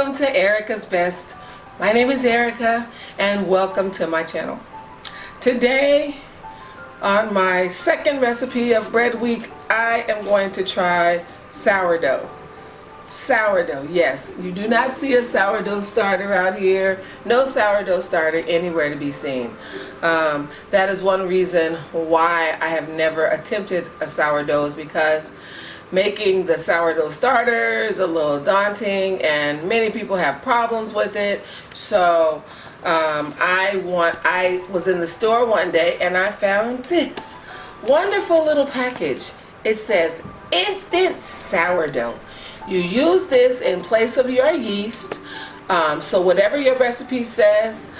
Welcome to Erika's Best. My name is Erika and welcome to my channel. Today on my second recipe of bread week, I am going to try sourdough. Sourdough, yes, you do not see a sourdough starter out here. No sourdough starter anywhere to be seen. That is one reason why I have never attempted a sourdough, is because making the sourdough starter is a little daunting and many people have problems with it. So I was in the store one day and I found this wonderful little package. It says instant sourdough. You use this in place of your yeast. So whatever your recipe says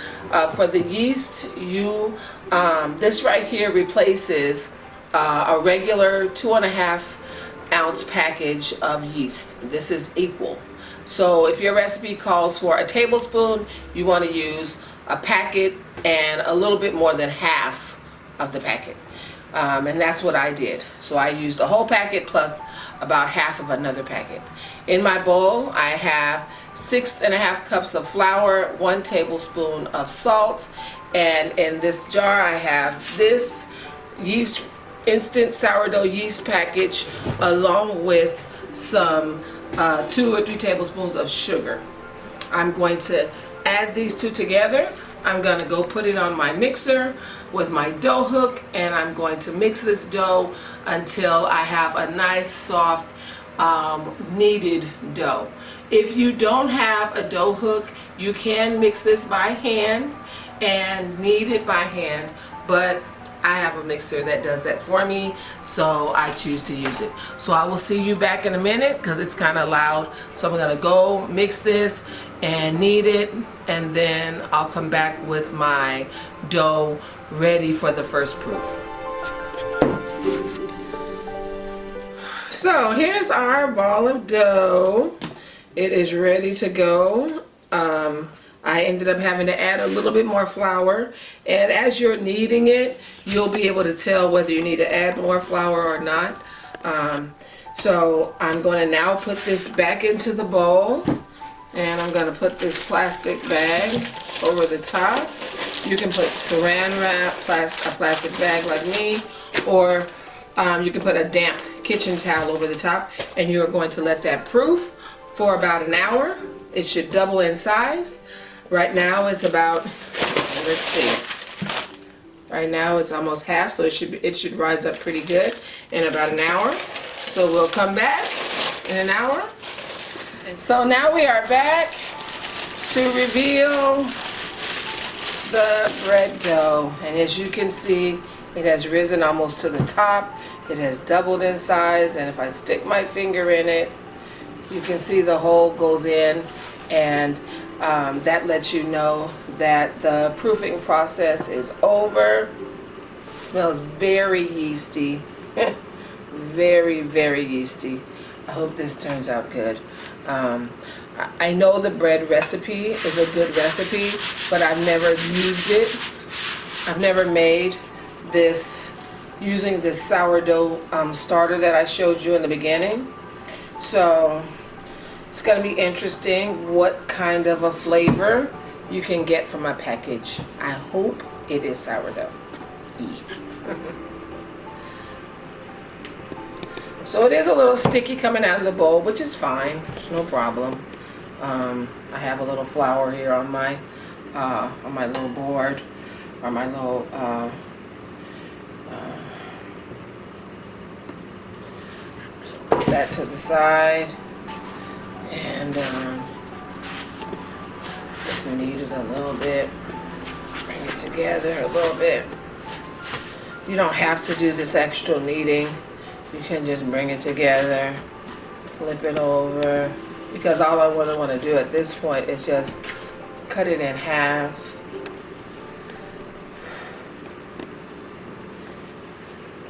for the yeast, this right here replaces a regular 2.5 ounce package of yeast. This is equal. So if your recipe calls for a tablespoon, you want to use a packet and a little bit more than half of the packet. And that's what I did. So I used the whole packet plus about half of another packet. In my bowl, I have 6.5 cups of flour, 1 tablespoon of salt, and in this jar I have this instant sourdough yeast package along with some 2 or 3 tablespoons of sugar. I'm going to add these two together. I'm going to go put it on my mixer with my dough hook, and I'm going to mix this dough until I have a nice soft kneaded dough. If you don't have a dough hook, you can mix this by hand and knead it by hand, but I have a mixer that does that for me, so I choose to use it. So I will see you back in a minute because it's kind of loud. So I'm going to go mix this and knead it, and then I'll come back with my dough ready for the first proof. So here's our ball of dough. It is ready to go. I ended up having to add a little bit more flour, and as you're kneading it, you'll be able to tell whether you need to add more flour or not. So I'm going to now put this back into the bowl, and I'm going to put this plastic bag over the top. You can put saran wrap, a plastic bag like me, or you can put a damp kitchen towel over the top, and you're going to let that proof for about an hour. It should double in size. Right now it's about, let's see, right now it's almost half, so it should rise up pretty good in about an hour. So we'll come back in an hour. And so now we are back to reveal the bread dough, and as you can see, it has risen almost to the top. It has doubled in size, and if I stick my finger in it, you can see the hole goes in, and that lets you know that the proofing process is over. It smells very yeasty. Very, very yeasty. I hope this turns out good. I know the bread recipe is a good recipe, but I've never used it. I've never made this using this sourdough starter that I showed you in the beginning. So it's going to be interesting what kind of a flavor you can get from my package. I hope it is sourdough. So it is a little sticky coming out of the bowl, which is fine. It's no problem. I have a little flour here on my little board, or my little put that to the side, and just knead it a little bit, bring it together a little bit. You don't have to do this extra kneading. You can just bring it together, flip it over, because all I want to do at this point is just cut it in half.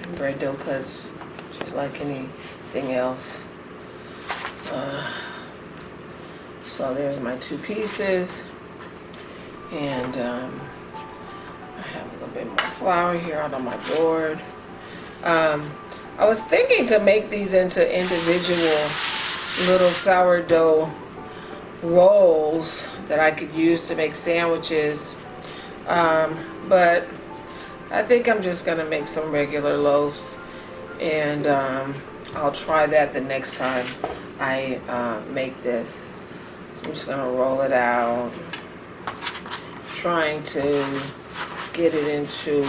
And bread dough cuts just like anything else. So there's my 2 pieces, and I have a little bit more flour here out on my board. I was thinking to make these into individual little sourdough rolls that I could use to make sandwiches, but I think I'm just gonna make some regular loaves, and I'll try that the next time I make this. So I'm just gonna roll it out, trying to get it into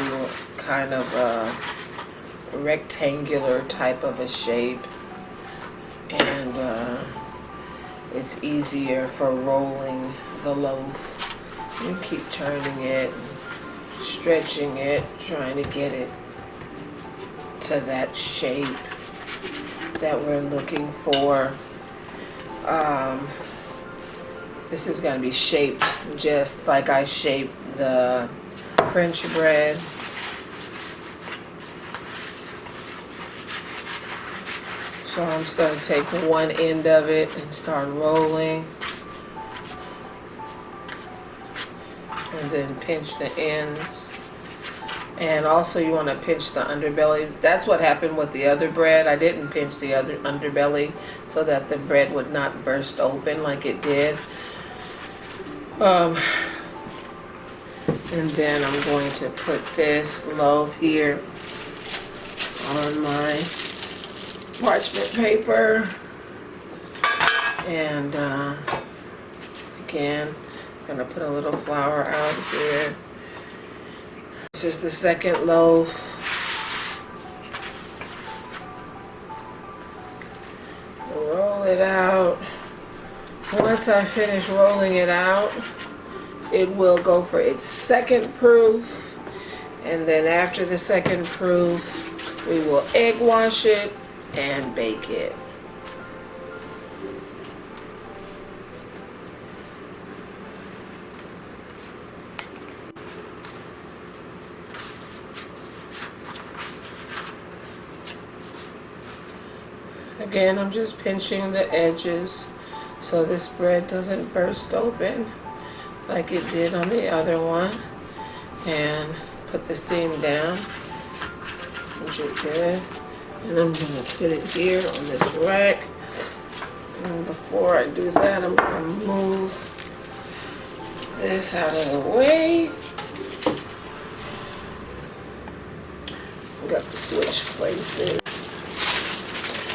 kind of a rectangular type of a shape, and it's easier for rolling the loaf. You keep turning it, stretching it, trying to get it to that shape that we're looking for. This is going to be shaped just like I shaped the French bread. So I'm just going to take one end of it and start rolling, and then pinch the ends. And also you want to pinch the underbelly. That's what happened with the other bread. I didn't pinch the other underbelly so that the bread would not burst open like it did. And then I'm going to put this loaf here on my parchment paper, and again I'm gonna put a little flour out here. This is the second loaf. Roll it out. Once I finish rolling it out, it will go for its second proof, and then after the second proof we will egg wash it and bake it. Again, I'm just pinching the edges so this bread doesn't burst open like it did on the other one, and put the seam down, which it did. And I'm going to put it here on this rack. And before I do that, I'm going to move this out of the way. I've got to switch places.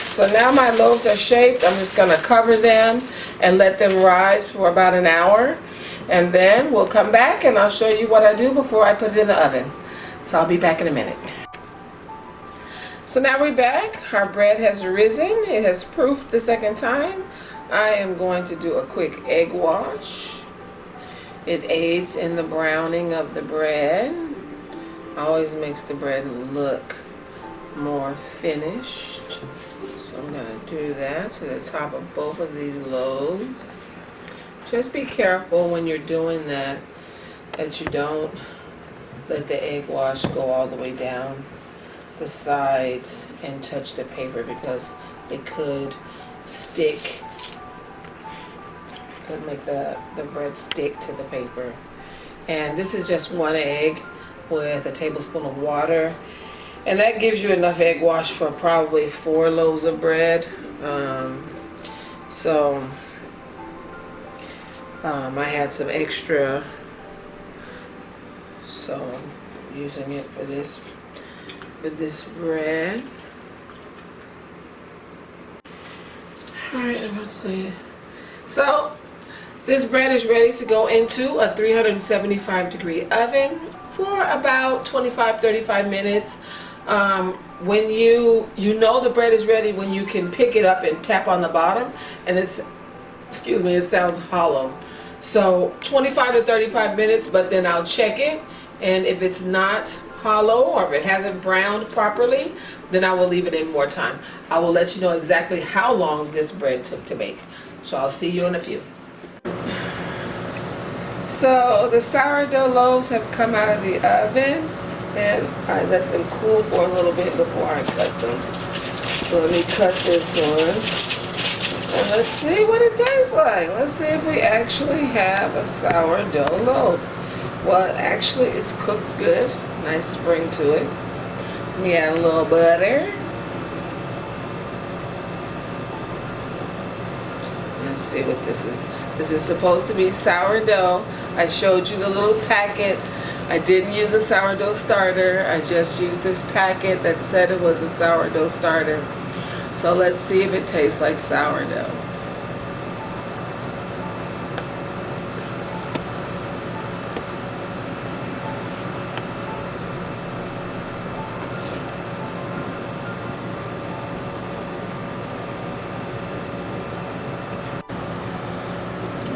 So now my loaves are shaped. I'm just going to cover them and let them rise for about an hour. And then we'll come back and I'll show you what I do before I put it in the oven. So I'll be back in a minute. So now we're back. Our bread has risen. It has proofed the second time. I am going to do a quick egg wash. It aids in the browning of the bread. Always makes the bread look more finished. So I'm going to do that to the top of both of these loaves. Just be careful when you're doing that you don't let the egg wash go all the way down the sides and touch the paper, because it could stick, could make the bread stick to the paper. And this is just one egg with a tablespoon of water, and that gives you enough egg wash for probably 4 loaves of bread. I had some extra, so I'm using it for this bread. Alright, let's see. So this bread is ready to go into a 375-degree oven for about 25-35 minutes. When you know the bread is ready when you can pick it up and tap on the bottom and it sounds hollow. So 25 to 35 minutes, but then I'll check it, and if it's not hollow or if it hasn't browned properly, then I will leave it in more time. I will let you know exactly how long this bread took to bake. So I'll see you in a few. So the sourdough loaves have come out of the oven, and I let them cool for a little bit before I cut them. So let me cut this one. And let's see what it tastes like. Let's see if we actually have a sourdough loaf. Well, actually it's cooked good. Nice spring to it. Let me add a little butter. Let's see what this is. This is supposed to be sourdough. I showed you the little packet. I didn't use a sourdough starter. I just used this packet that said it was a sourdough starter. So let's see if it tastes like sourdough.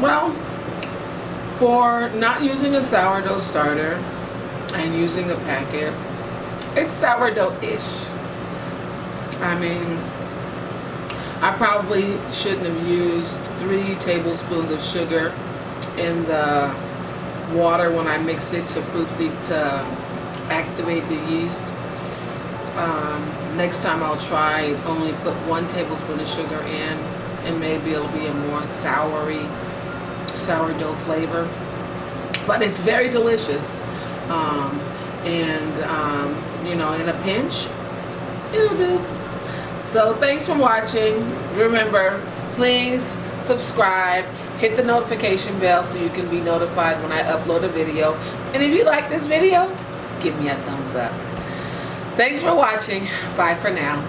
Well, for not using a sourdough starter and using a packet, it's sourdough-ish. I mean, I probably shouldn't have used 3 tablespoons of sugar in the water when I mix it to activate the yeast. Next time I'll try only put 1 tablespoon of sugar in, and maybe it'll be a more sourdough flavor. But it's very delicious, you know, in a pinch, it'll do. So thanks for watching. Remember, please subscribe, hit the notification bell so you can be notified when I upload a video. And if you like this video, give me a thumbs up. Thanks for watching. Bye for now.